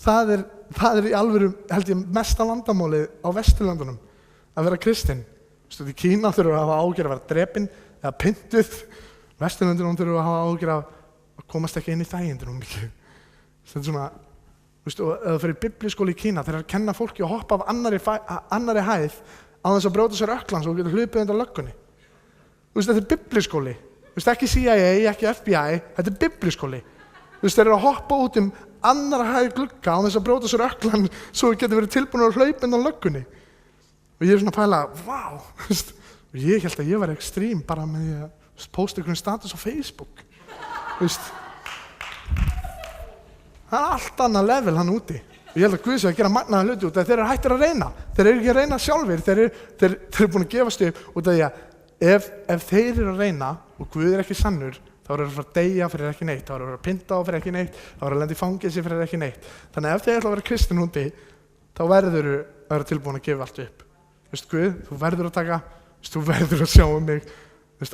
S1: Það er í alvöru, held ég, mesta vandamálið á Vesturlöndunum, að vera kristinn. Í Kína þurfum við að hafa áhyggjur að vera drepinn eða pyntuð. Vesturlöndunum þurfum við að hafa áhyggjur að komast ekki inn í þægindin mikið. Þetta er svona, og ef þú fyrir biblíuskóla í Kína, þeir kenna fólki að hoppa af annarri hæð á þess að brjóta sér ökklan svo þú getur hlupið undan löggunni. Þetta er biblíuskóli. Ekki CIA, ekki FBI, þetta er biblíuskóli. Þeir eru að hoppa út annarri hæð glugga á þess að brjóta sér ökklan svo þú getur verið tilbúin að hlaupa undan löggunni. Og ég er svona að pæla, vá, og ég held að ég var ekstrím bara með því að posta einhvern status á Facebook. Það er allt annað level hann úti. Og ég held að Guð sé að gera magnaða hluti út af þeir eru hættir að reyna. Þeir eru ekki að reyna sjálfir, þeir eru búin að gefast upp út af því að ef þeir eru að reyna og Guð er ekki sannur, þá eru að fara að deyja fyrir ekki neitt, þá eru að fara að pynta á fyrir ekki neitt, þá eru að lenda í fangelsi fyrir ekki neitt. Þannig að ef þeir ætla að vera kristinn úti, þá verður að vera tilbúin að gefa allt upp. Guð, þú verður að taka, þú verður að sjá mig,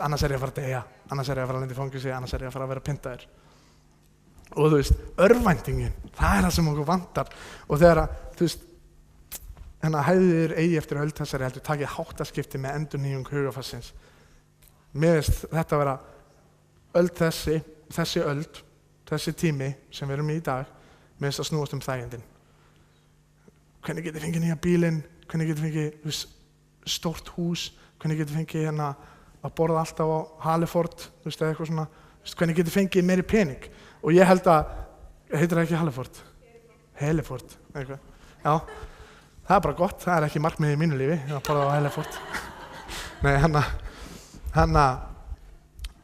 S1: annars er ég að fara að deyja, annars er ég að fara að lenda í fangelsi, annars er ég að fara að vera pyntaður. Og örvæntingin, það er það sem okkur vantar. Og þegar hefðir eigi eftir öld þessari heldur takið háttaskipti með endurnýjung hugarfarsins. Mér finnst þetta að vera öld þessi öld, þessi tími sem við erum í dag, mér finnst að snúast þægindin. Hvernig getur fengið nýja bílinn, hvernig getur fengið stórt hús, hvernig getur fengið að borða alltaf á Haliford, eða eitthvað svona, hvernig getur fengið meiri pening. Og ég held að, heitir það ekki Haliford? Heliford, eitthvað. Já, það er bara gott, það er ekki markmiðið í mínu lífi, að borða á Heliford. Nei,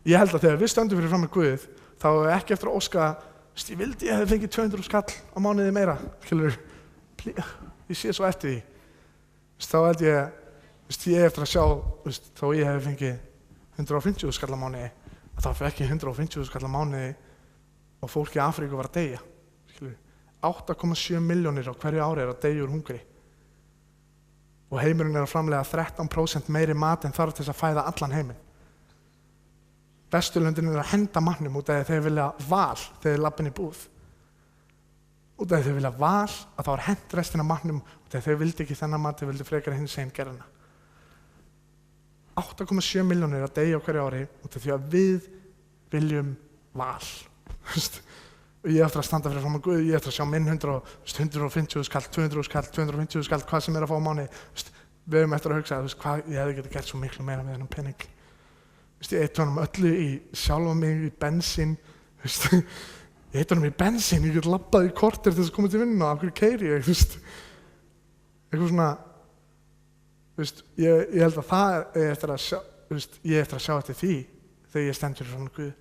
S1: ég held að þegar við stöndum fyrir fram með Guð, þá er ekki eftir að óska, ég vildi ég hefði fengið 200 skall á mánuði meira, ég sé svo eftir því. Þá held ég eftir að sjá, þá ég hefði fengið 150 skall á mánuði, þá fekk ég 150 skall á mánuði og fólk í Afríku var að deyja. 8,7 milljónir á hverju ári að deyja úr hungri. Og heimurinn að framleiða 13% meiri mat en þarf til þess að fæða allan heiminn. Vesturlöndin að henda mannum út af því þeir vilja val þegar þeir labba inn í búð. Út af því þeir vilja val að þá er hent restina mannum út af því þeir vildi ekki þennan mat, þeir vildi frekar hinsegin gerðina. 8,7 milljónir að deyja á hverju ári út af því að við viljum val. Og ég eftir að standa fyrir fram að Guð, ég eftir að sjá minn 150 skall, 200 skall, 250 skall, hvað sem er að fá á mánuði. Við höfum eftir að hugsa hvað ég hefði getið gert svo miklu meira með þennan pening. Ég eitt honum öllu í sjálfa mig, í bensín. Ég eitt honum í bensín, ég get labbað í korter til þess að koma til vinnu, af hverju keyri ég. Eitthvað svona, ég held að það er eftir að sjá, ég eftir að sjá eftir því þegar ég stend fyrir fram að Guð.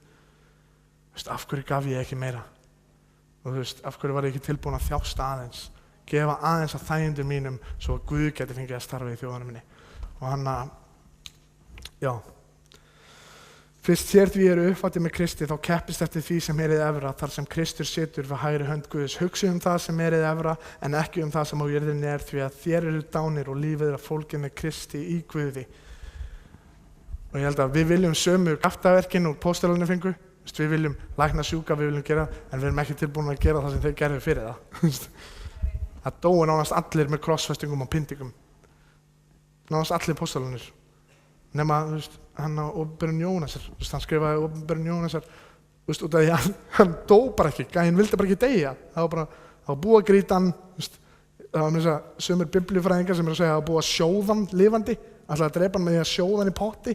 S1: Af hverju gaf ég ekki meira? Og af hverju var ég ekki tilbúin að þjásta aðeins? Gefa aðeins að þægindum mínum svo að Guð geti fengið að starfa í þjóðanum minni. Og já. Fyrst þér því eru uppfattir með Kristi, þá keppist eftir því sem er í efra, þar sem Kristur situr við hægri hönd Guðs. Hugsið það sem er í efra, en ekki það sem á jörðinni er, því að þér eru dánir og lífið er fólgið með Kristi í Guði. Og ég held að við viljum sömu kraftaverkin úr póstelunni fengu. Við viljum lækna sjúka, við viljum gera, en við erum ekki tilbúin að gera það sem þeir gerðu fyrir það. Það dóu nánast allir með krossfestingum og pyndingum. Nánast allir póstalunir. Nema, hann á Opinberun Jónasar, hann skrifaði Opinberun Jónasar, út af því að hann dó bara ekki, hann vildi bara ekki deyja. Það var búið að grýta hann, það var með þess að sumir biblíufræðingar sem eru að segja að það var búið að sjóða hann lifandi, ætlaði að drepa hann með því að sjóða hann í potti,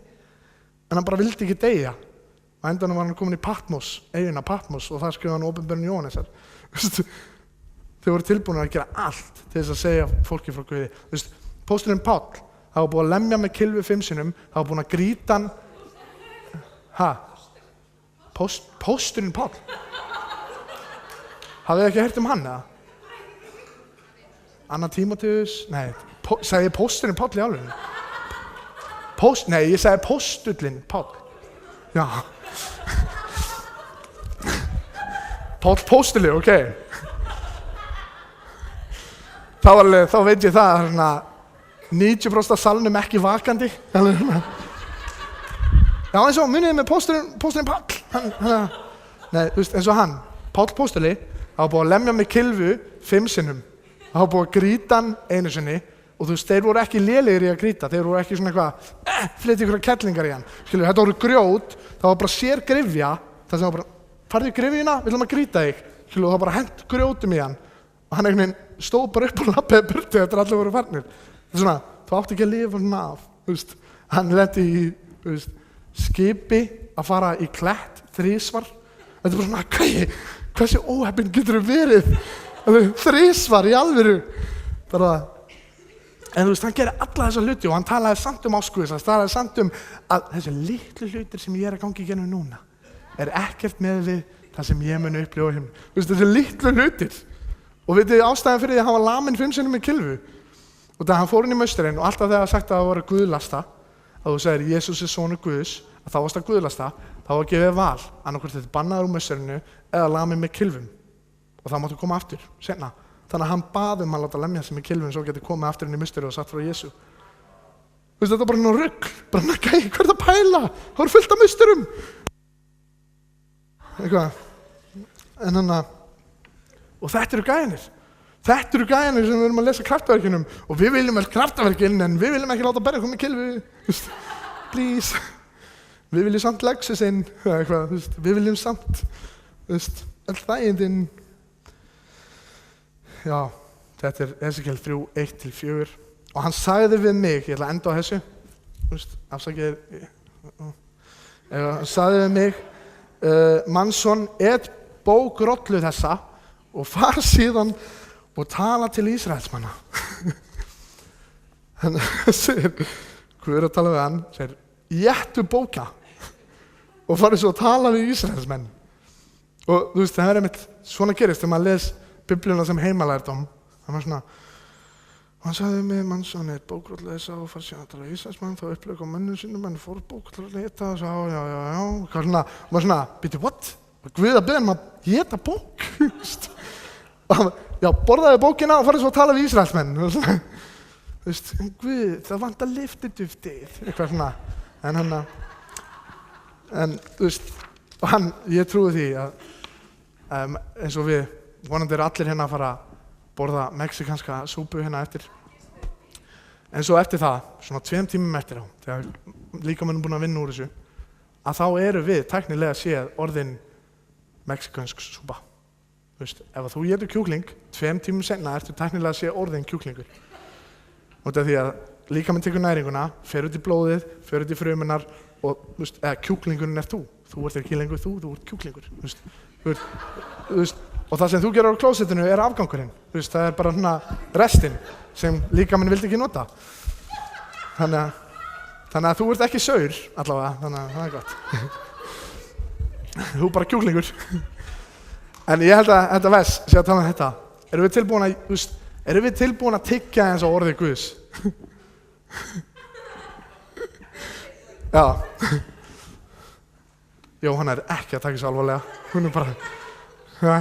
S1: en hann bara vildi ekki deyja. Á endanum var hann komin í Patmos, eyjuna Patmos, og það skrifaði hann Opinberun Jónasar. Þeir voru tilbúinir að gera allt til þess að segja fólki frá Guði. Pósturinn Páll, það var búið að lemja með kylfu 5 sinnum, það var búin að grýta hann. Pósturinn Páll? Hafið þið ekki heyrt hann eða? Anna Tímóteus? Nei, sagði ég pósturinn Páll í alveg? Nei, ég sagði póstullinn Páll. Já. Páll Póstuli, ok. þá veit ég það, svona 90% af salnum ekki vakandi. Já, eins og munið með pósturinn Páll. Nei, þú veist, eins og hann, Páll póstuli, það var búið að lemja með kylfu 5 sinnum. Það var búið að grýta hann 1 sinni og þú veist, þeir voru ekki lélegir í að grýta, þeir voru ekki svona eitthvað, flytja ykkur kettlingar í hann. Skilju, þetta voru grjót, það var bara sér gryfja, það sem var bara, farðu í gryfjuna, við ætlum að grýta þig. Skilju, það var bara hent grjótum í hann og hann einhvern veginn stóð bara upp og labbaði burtu eftir allir voru farnir. Það er svona, þú átti ekki að lifa svona af, þú veist, hann lenti í, þú veist, skipi að fara í klett 3 svar. Þetta er bara svona, hversu óheppinn getur þú verið? 3 svar í alvöru. Bara, en þú veist, hann gerir alla þessa hluti og hann talaði samt áskuðis, hann talaði samt að þessi litlu hlutir sem ég að gangi í genum núna ekkert með við það sem ég muni upplifa á himnum. Þú veist, þessi litlu hlutir. Og veitir ástæðan fyrir því að hann var laminn 5 sinnum með kylfu. Og þegar hann fór inn í mausturinn og alltaf þegar sagt að það voru guðlasta, að þú segir Jesús sonur Guðs, að þá varst það guðlasta, þá var gefið val, annarkvort þetta bannaður úr mausturinu eða laminn með kylfum. Og það máttu koma aftur, seinna. Þannig að hann bað að láta lemja sig með kylfum svo geti komið aftur inn í mausturi og sagt frá Jesú. Þú veist, þetta er bara svona rugl, bara hvað er það að pæla? Það voru fullt af mausturum. Eitthvað. En þannig að, og þetta eru gæjanir. Þetta eru gæjanir sem við erum að lesa kraftaverkinum og við viljum vel kraftaverkin en við viljum ekki láta berja okkur með kylfu. Please. Við viljum samt Lexusinn, eitthvað, við viljum samt, öll þægindin. Já, þetta er Esekiel 3, 1-4 og hann sagði við mig, ég ætla að enda á þessu, afsakið, hann sagði við mig, mannsson, bók rollu þessa og far síðan og tala til Ísraelsmanna. Þannig að segir, hvað er að tala við hann, segir, éttu bóka og farið svo að tala við Ísraelsmenn. Og þú veist, það einmitt svona gerist þegar maður les Biblíuna sem heimalærdóm. Það var svona, og hann sagði mig, mannsson, bók rollu þessa og far síðan að tala við Ísraelsmann, þá upplöku á mönnum sínum, menn fór bók rollu að leta og svo, já, hvað svona, og maður svona, býttu, what? Guð að beða að geta bók. Já, borðaði bókina og farið svo að tala við Ísraelsmenn. Þú veist, Guð, það vantar lyftiduftið, eitthvað svona. En þú veist, ég trúi því að eins og við, vonandi allir hérna að fara að borða mexikanska súpu hérna eftir. En svo eftir það, svona 2 tímum eftir á, þegar líkamennum búin að vinna úr þessu, að þá eru við tæknilega séð orðin mexikansk súpa. Þú veist, ef þú étur kjúkling, 2 tímum seinna ertu tæknilega að sé orðin kjúklingur. Og þetta er því að líkaminn tekur næringuna, fer út í blóðið, fer út í frumunar og þú veist, kjúklingurinn þú. Þú ert ekki lengur þú ert kjúklingur. Þú veist, og það sem þú gerir á klósettinu er afgangurinn. Þú veist, það er bara svona restinn sem líkaminn vildi ekki nota. Þannig að þú ert ekki saur allavega, þannig að það er gott. Þú er bara kjúklingur. En ég held að þetta vers sé að tala um þetta. Erum við tilbúin að tyggja eins og orðið Guðs? Já. Jóhanna er ekki að taka þessu alvarlega. Hún er bara... Ja.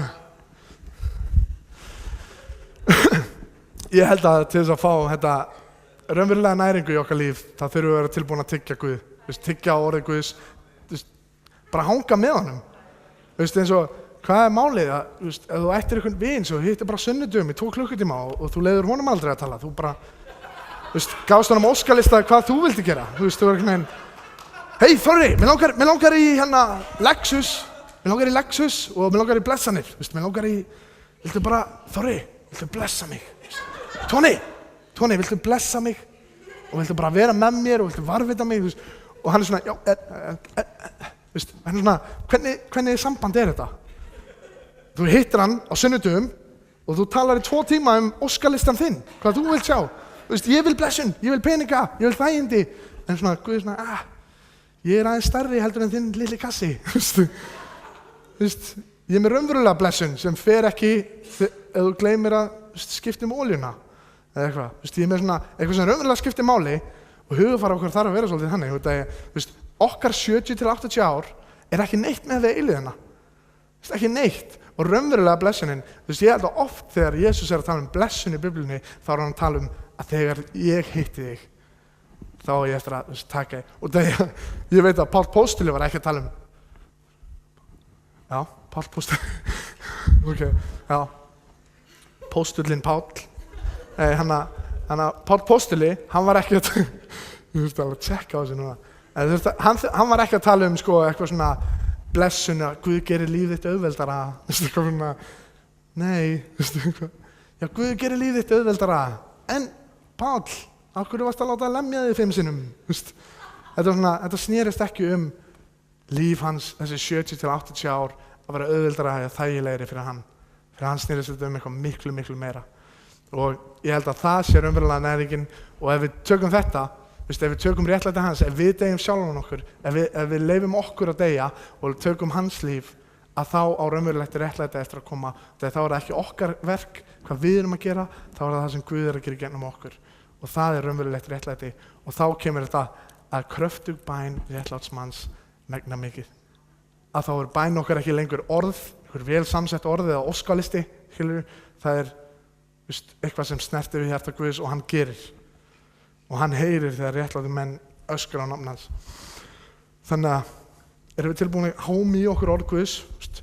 S1: Ég held að til þess að fá þetta raunverulega næringu í okkar líf, það þurfum við að vera tilbúin að tyggja Guð. Tyggja orðið Guðs. Bara hanga með honum. Eins og, hvað er málið? Ef þú ættir einhvern vin, svo hittir bara sunnudum í 2 klukkutíma og þú leiður honum aldrei að tala. Þú bara, gafst honum óskalista hvað þú vildi gera. Þú var einhvern veginn, hei Þorri, mér langar í Lexus, mér langar í Lexus og mér langar í blessanir. Mér langar í, viltu bara, Þorri, viltu blessa mig? Toni, viltu blessa mig? Og viltu bara vera með mér og viltu varvita mig? Og hann er svona, já, svona, hvernig samband er þetta? Þú hittir hann á sunnudum og þú talar í 2 tíma óskalistan þinn, hvað þú vilt sjá. Ég vil blessun, ég vil peninga, ég vil þægindi. En svona, Guð svona, ég er aðeins stærri heldur en þinn lilli kassi. Ég er með raunverulega blessun sem fer ekki ef þú gleymir að skipta óljuna. Eða eitthvað. Ég er með svona, eitthvað sem raunverulega skiptir máli og hugafar okkar þarf að vera svolítið þannig. Okkar 70 til 80 ár er ekki neitt með við eilíðina. Ekki neitt. Og raunverulega blessunin, ég held að oft þegar Jesus að tala blessun í Biblíunni, þá hann að tala að þegar ég hitti þig, þá ég eftir að taka þig. Og þegar ég veit að Páll Póstuli var ekki að tala já, Páll Póstuli, ok, já, Póstulinn Páll, hann að Páll Póstuli, hann var ekki að, ég þurfti alveg að tjekka á þessu núna, hann var ekki að tala sko eitthvað svona, blessun að Guð gerir líf þitt auðveldara, nei, já, Guð gerir líf þitt auðveldara, en Páll, af hverju varst að láta að lemja þig 5 sinnum, þetta snerist ekki líf hans, þessi 70 til 80 ár, að vera auðveldara eða þægilegri fyrir hann snerist þetta eitthvað miklu, miklu meira, og ég held að það sé raunverulega næringin, og ef við tökum þetta, ef við tökum réttlæti hans, ef við deyjum sjálfan okkur, ef við leifum okkur að deyja og tökum hans líf, að þá á raunverulegt réttlæti eftir að koma, þegar þá það ekki okkar verk, hvað við erum að gera, þá það sem Guð að gera gegnum okkur. Og það raunverulegt réttlæti, og þá kemur þetta að kröftug bæn réttlátsmanns megna mikið. Að þá bæn okkar ekki lengur orð, vel samsett orð eða óskalisti, það eitthvað sem snertir við hjarta Guðs og hann gerir. Og hann heyrir þegar réttlátir menn öskra á nafn hans. Þannig að erum við tilbúin að háma í okkur orð Guðs,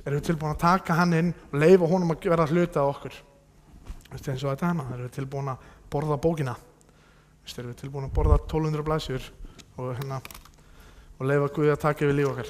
S1: erum við tilbúin að taka hann inn og leyfa honum að vera hluta á okkur. Eins og þetta hana, erum við tilbúin að borða bókina, erum við tilbúin að borða 1200 blaðsíður og leyfa Guð að taka yfir líf okkar.